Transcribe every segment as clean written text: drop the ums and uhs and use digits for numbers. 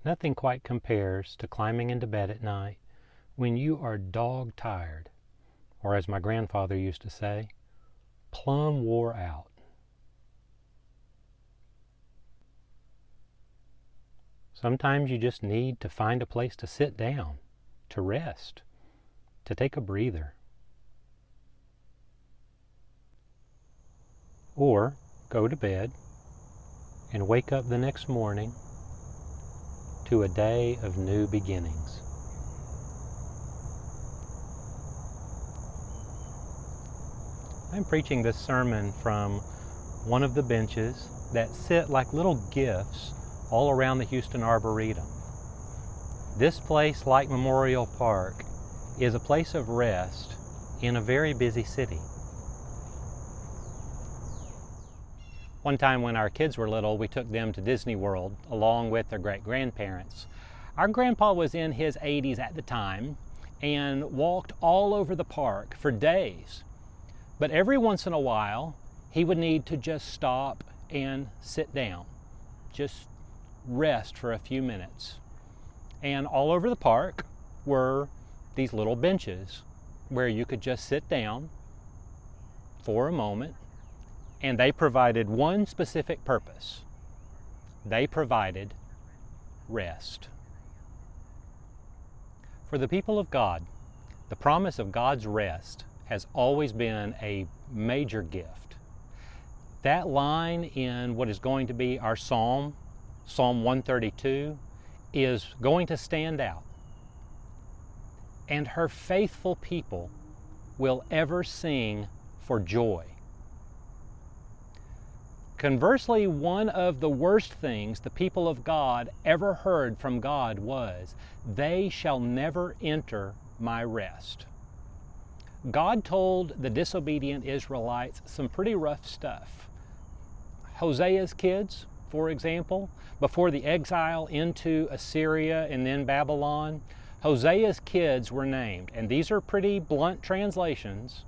Nothing quite compares to climbing into bed at night when you are dog tired, or as my grandfather used to say, plumb wore out. Sometimes you just need to find a place to sit down, to rest, to take a breather. Or go to bed and wake up the next morning to a day of new beginnings. I'm preaching this sermon from one of the benches that sit like little gifts all around the Houston Arboretum. This place, like Memorial Park, is a place of rest in a very busy city. One time when our kids were little, we took them to Disney World along with their great-grandparents. Our grandpa was in his 80s at the time and walked all over the park for days. But every once in a while, he would need to just stop and sit down, just rest for a few minutes. And all over the park were these little benches where you could just sit down for a moment, and they provided one specific purpose. They provided rest. For the people of God, the promise of God's rest has always been a major gift. That line in what is going to be our Psalm 132, is going to stand out. And her faithful people will ever sing for joy. Conversely, one of the worst things the people of God ever heard from God was, "They shall never enter my rest." God told the disobedient Israelites some pretty rough stuff. Hosea's kids, for example, before the exile into Assyria and then Babylon, Hosea's kids were named, and these are pretty blunt translations.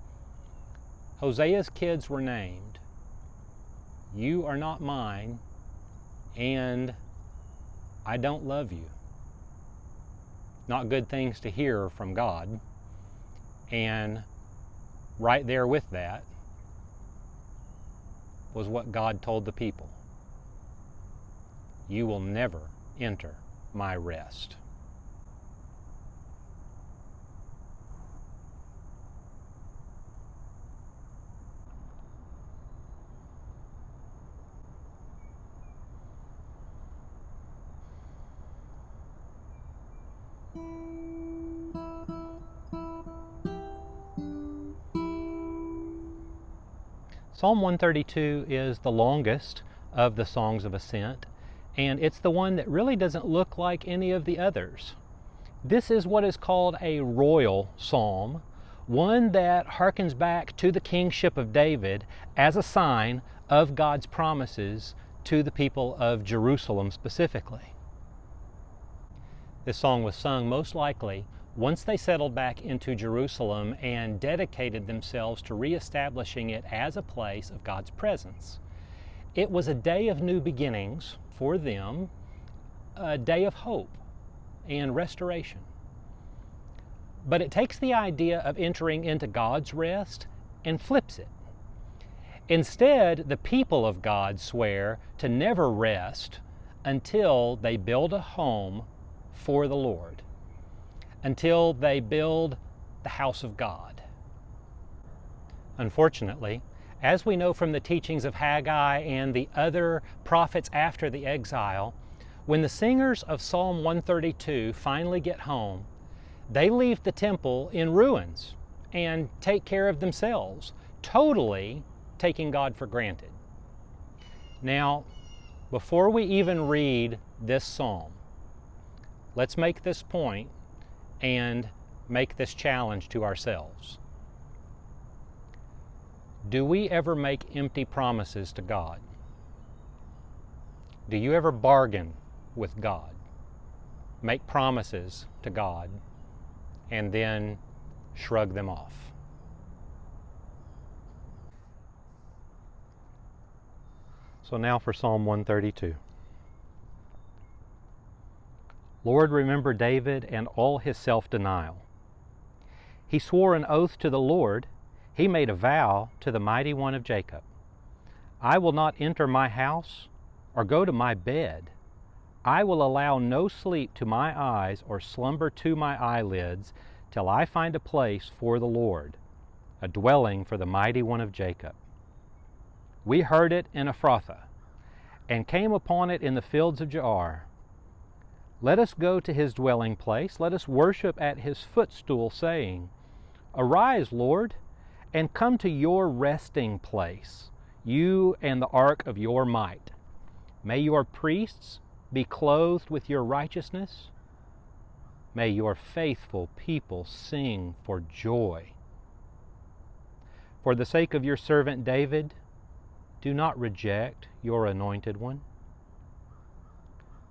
Hosea's kids were named, "You are not mine," and "I don't love you." Not good things to hear from God. And right there with that was what God told the people. You will never enter my rest. Psalm 132 is the longest of the songs of ascent, and it's the one that really doesn't look like any of the others. This is what is called a royal psalm, one that harkens back to the kingship of David as a sign of God's promises to the people of Jerusalem specifically. This song was sung most likely once they settled back into Jerusalem and dedicated themselves to reestablishing it as a place of God's presence. It was a day of new beginnings for them, a day of hope and restoration. But it takes the idea of entering into God's rest and flips it. Instead, the people of God swear to never rest until they build a home for the Lord, until they build the house of God. Unfortunately, as we know from the teachings of Haggai and the other prophets after the exile, when the singers of Psalm 132 finally get home, they leave the temple in ruins and take care of themselves, totally taking God for granted. Now, before we even read this psalm, let's make this point and make this challenge to ourselves. Do we ever make empty promises to God? Do you ever bargain with God? Make promises to God and then shrug them off? So now for Psalm 132. Lord, remember David and all his self-denial. He swore an oath to the Lord. He made a vow to the Mighty One of Jacob. I will not enter my house or go to my bed. I will allow no sleep to my eyes or slumber to my eyelids till I find a place for the Lord, a dwelling for the Mighty One of Jacob. We heard it in Ephrathah, and came upon it in the fields of Jaar. Let us go to his dwelling place. Let us worship at his footstool, saying, Arise, Lord, and come to your resting place, you and the ark of your might. May your priests be clothed with your righteousness. May your faithful people sing for joy. For the sake of your servant David, do not reject your anointed one.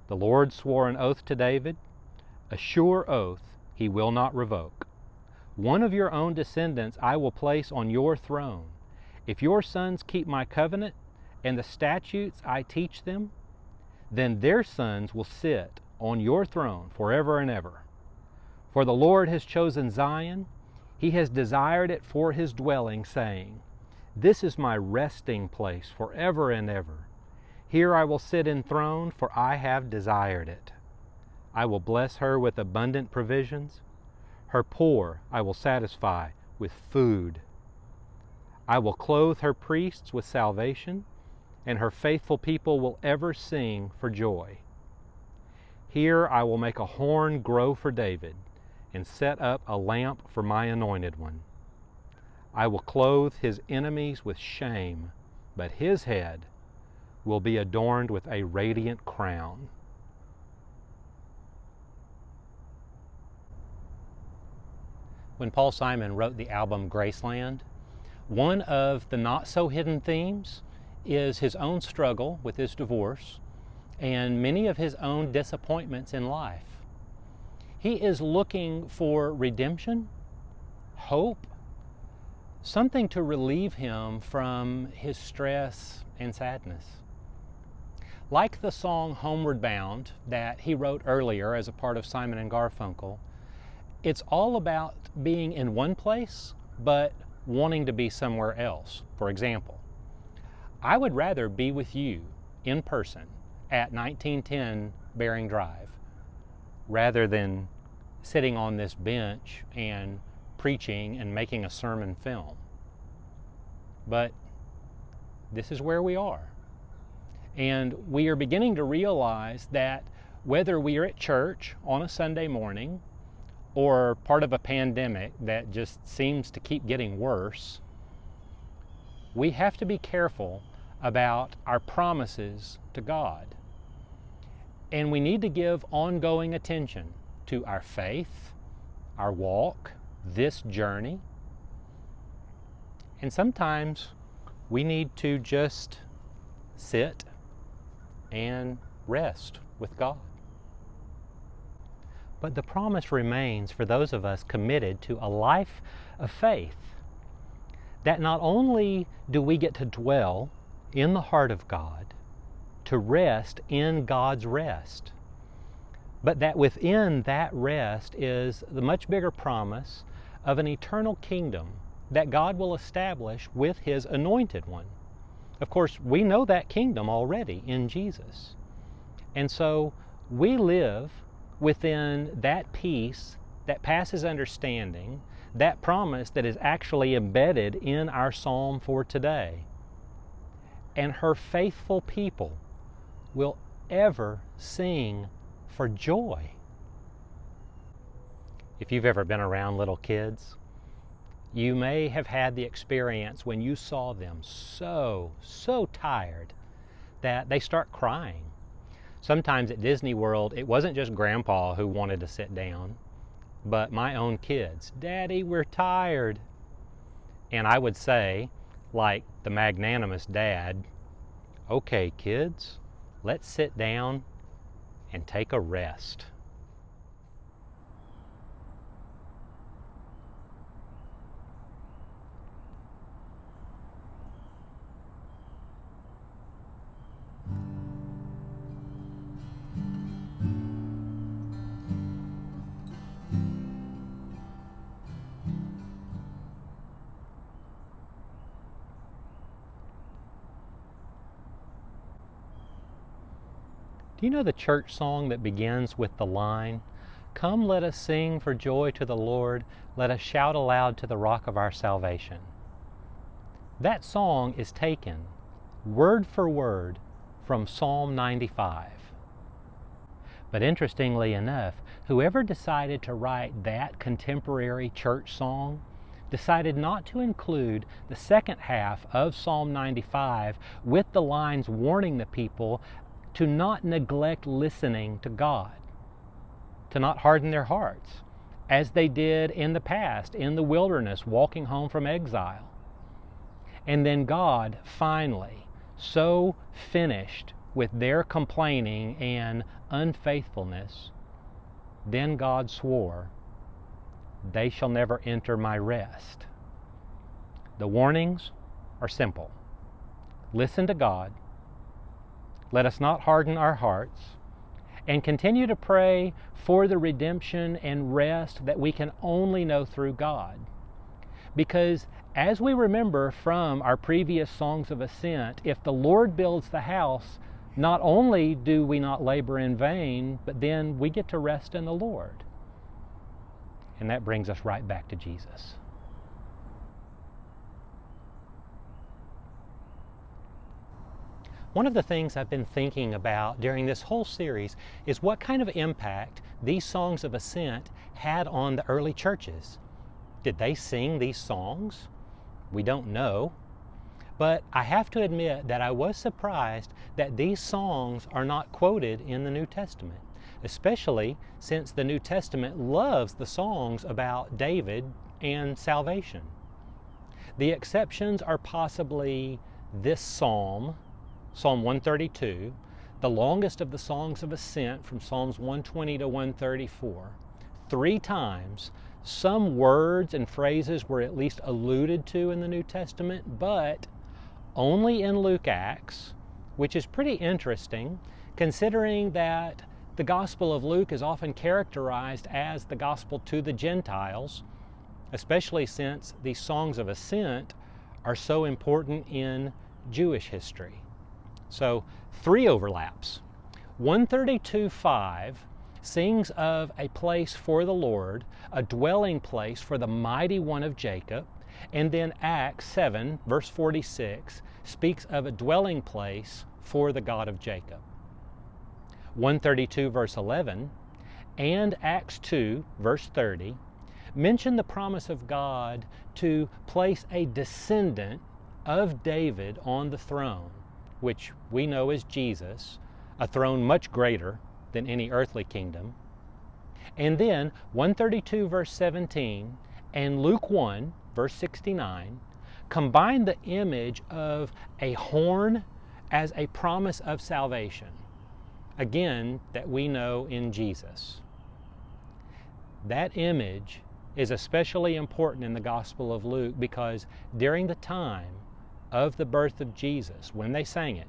The Lord swore an oath to David, a sure oath he will not revoke. One of your own descendants I will place on your throne. If your sons keep my covenant and the statutes I teach them, then their sons will sit on your throne forever and ever. For the Lord has chosen Zion, he has desired it for his dwelling, saying, This is my resting place forever and ever. Here I will sit enthroned, for I have desired it. I will bless her with abundant provisions. Her poor I will satisfy with food. I will clothe her priests with salvation, and her faithful people will ever sing for joy. Here I will make a horn grow for David, and set up a lamp for my anointed one. I will clothe his enemies with shame, but his head will be adorned with a radiant crown. When Paul Simon wrote the album Graceland, one of the not-so-hidden themes is his own struggle with his divorce and many of his own disappointments in life. He is looking for redemption, hope, something to relieve him from his stress and sadness. Like the song Homeward Bound that he wrote earlier as a part of Simon and Garfunkel, it's all about being in one place but wanting to be somewhere else. For example, I would rather be with you in person at 1910 Bering Drive rather than sitting on this bench and preaching and making a sermon film. But this is where we are. And we are beginning to realize that whether we are at church on a Sunday morning or part of a pandemic that just seems to keep getting worse, we have to be careful about our promises to God. And we need to give ongoing attention to our faith, our walk, this journey. And sometimes we need to just sit and rest with God. But the promise remains for those of us committed to a life of faith, that not only do we get to dwell in the heart of God, to rest in God's rest, but that within that rest is the much bigger promise of an eternal kingdom that God will establish with his anointed one. Of course, we know that kingdom already in Jesus. And so we live within that peace that passes understanding, that promise that is actually embedded in our psalm for today. And her faithful people will ever sing for joy. If you've ever been around little kids, you may have had the experience when you saw them so tired that they start crying. Sometimes at Disney World, it wasn't just Grandpa who wanted to sit down, but my own kids. Daddy, we're tired. And I would say, like the magnanimous dad, okay, kids, let's sit down and take a rest. Do you know the church song that begins with the line, "Come, let us sing for joy to the Lord, let us shout aloud to the rock of our salvation"? That song is taken, word for word, from Psalm 95. But interestingly enough, whoever decided to write that contemporary church song decided not to include the second half of Psalm 95 with the lines warning the people to not neglect listening to God, to not harden their hearts, as they did in the past, in the wilderness, walking home from exile. And then God finally, so finished with their complaining and unfaithfulness, then God swore, "They shall never enter my rest." The warnings are simple. Listen to God. Let us not harden our hearts, and continue to pray for the redemption and rest that we can only know through God. Because as we remember from our previous songs of ascent, if the Lord builds the house, not only do we not labor in vain, but then we get to rest in the Lord. And that brings us right back to Jesus. One of the things I've been thinking about during this whole series is what kind of impact these songs of ascent had on the early churches. Did they sing these songs? We don't know. But I have to admit that I was surprised that these songs are not quoted in the New Testament, especially since the New Testament loves the songs about David and salvation. The exceptions are possibly this psalm, Psalm 132, the longest of the songs of ascent from Psalms 120 to 134. 3 times, some words and phrases were at least alluded to in the New Testament, but only in Luke Acts, which is pretty interesting considering that the Gospel of Luke is often characterized as the Gospel to the Gentiles, especially since these songs of ascent are so important in Jewish history. So 3 overlaps. 132:5 sings of a place for the Lord, a dwelling place for the mighty one of Jacob, and then Acts 7, verse 46, speaks of a dwelling place for the God of Jacob. 132, verse 11, and Acts 2, verse 30, mention the promise of God to place a descendant of David on the throne, which we know as Jesus, a throne much greater than any earthly kingdom. And then 132 verse 17 and Luke 1 verse 69 combine the image of a horn as a promise of salvation, again, that we know in Jesus. That image is especially important in the Gospel of Luke because during the time of the birth of Jesus, when they sang it,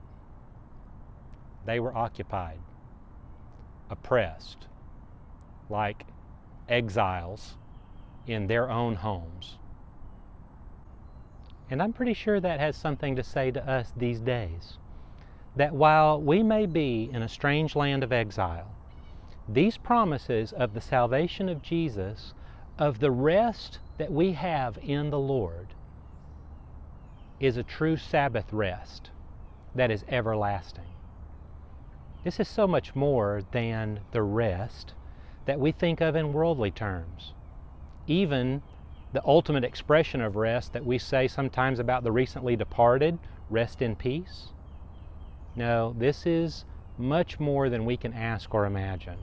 they were occupied, oppressed, like exiles in their own homes. And I'm pretty sure that has something to say to us these days, that while we may be in a strange land of exile, these promises of the salvation of Jesus, of the rest that we have in the Lord, is a true Sabbath rest that is everlasting. This is so much more than the rest that we think of in worldly terms. Even the ultimate expression of rest that we say sometimes about the recently departed, rest in peace. No, this is much more than we can ask or imagine.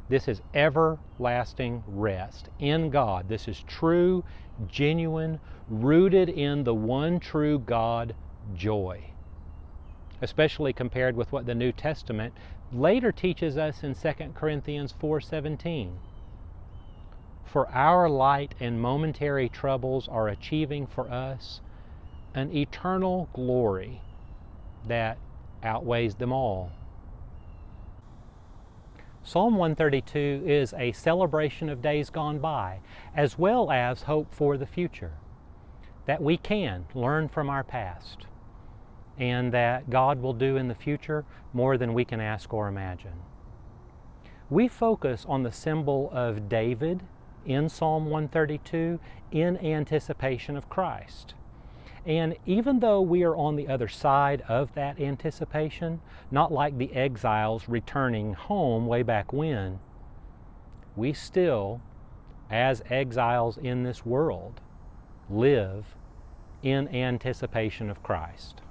This is everlasting rest in God. This is true, genuine, rooted in the one true God joy, especially compared with what the New Testament later teaches us in 2 Corinthians 4:17. For our light and momentary troubles are achieving for us an eternal glory that outweighs them all. Psalm 132 is a celebration of days gone by, as well as hope for the future, that we can learn from our past and that God will do in the future more than we can ask or imagine. We focus on the symbol of David in Psalm 132 in anticipation of Christ. And even though we are on the other side of that anticipation, not like the exiles returning home way back when, we still, as exiles in this world, live in anticipation of Christ.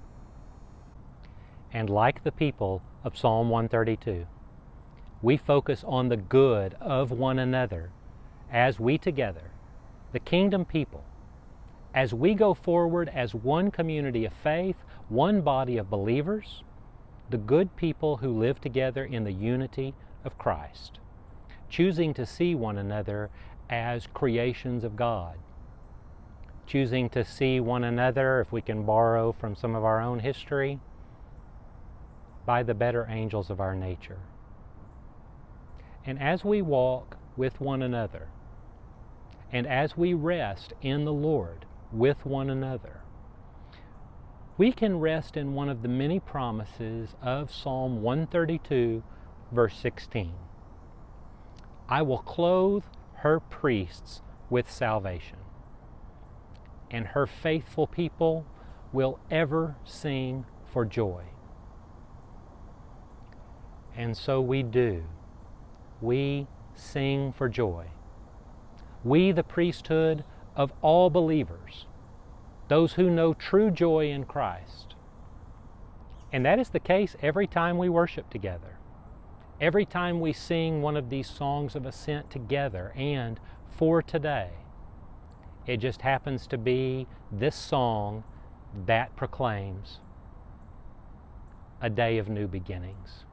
And like the people of Psalm 132, we focus on the good of one another as we together, the kingdom people, as we go forward as one community of faith, one body of believers, the good people who live together in the unity of Christ, choosing to see one another as creations of God, choosing to see one another, if we can borrow from some of our own history, by the better angels of our nature. And as we walk with one another, and as we rest in the Lord with one another, we can rest in one of the many promises of Psalm 132, verse 16. I will clothe her priests with salvation, and her faithful people will ever sing for joy. And so we do. We sing for joy. We, the priesthood of all believers, those who know true joy in Christ. And that is the case every time we worship together. Every time we sing one of these songs of ascent together and for today. It just happens to be this song that proclaims a day of new beginnings.